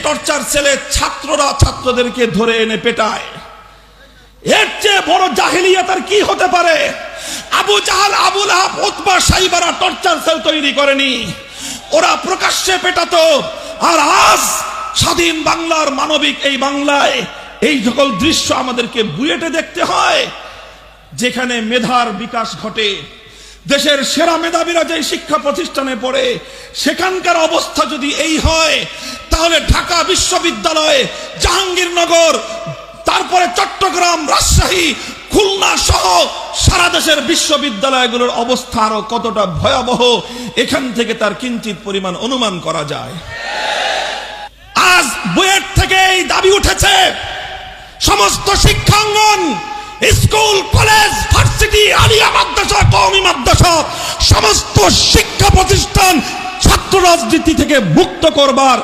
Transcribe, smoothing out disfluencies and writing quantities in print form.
Torture সেলে ছাত্ররা ছাত্রদেরকে ধরে এনে পেটায়। এর চেয়ে বড় জাহেলিয়াত আর কি হতে পারে? Abu Jahal, Abu Lahab, Utba, সাইবারা টর্চার সেল তৈরি করেনি, ওরা প্রকাশ্যে পেটাতো। আর আজ স্বাধীন বাংলার মানবিক এই বাংলায় এই সকল দৃশ্য আমাদেরকে বুয়েটে দেখতে হয়, যেখানে মেধার বিকাশ ঘটে। দেশের সেরা মেধাবীরা যে শিক্ষা প্রতিষ্ঠানে পড়ে, সেখানকার অবস্থা যদি এই হয়, তাহলে ঢাকা বিশ্ববিদ্যালয়, জাহাঙ্গীরনগর, তারপরে চট্টগ্রাম, রাজশাহী, খুলনা সহ সারা দেশের বিশ্ববিদ্যালয়গুলোর অবস্থা আরো কতটা ভয়াবহ, এখান থেকে তার কিঞ্চিত পরিমাণ অনুমান করা যায়। আজ বুয়েট থেকে এই দাবি উঠেছে, সমস্ত শিক্ষাঙ্গন, স্কুল, কলেজ, ভার্সিটি, আলিয়া মাদ্রাসা, কওমি মাদ্রাসা, সমস্ত শিক্ষা প্রতিষ্ঠান ছাত্র রাজনীতি থেকে মুক্ত করবার